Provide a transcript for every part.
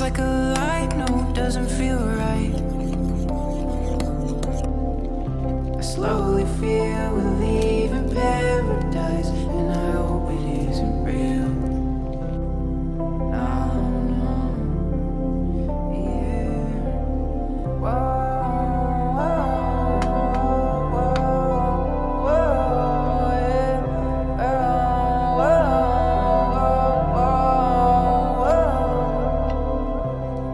like a lie, no, doesn't feel right. I slowly feel we're leaving paradise, and I hope it isn't real. No, no, yeah. Whoa, whoa, whoa, whoa, yeah.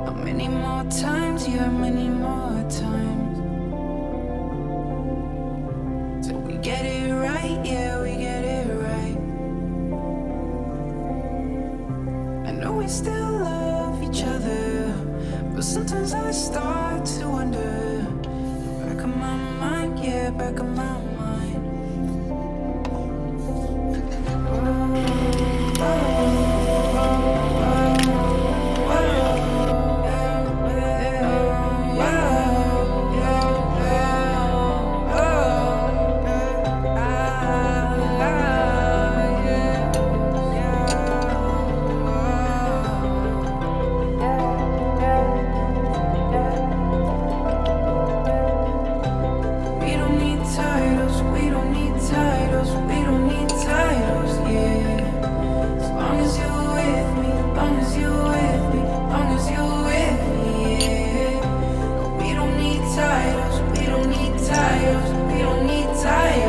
How many more times, yeah, many more times till we get it right, yeah, we get it right. I know we still love each other, but sometimes I start to wonder. Back of my mind, yeah, back of my mind. We don't need titles, we don't need titles, we don't need titles, yeah. As long as you're with me, long as you're with me, long as you're with me, yeah. We don't need titles, we don't need titles, we don't need titles.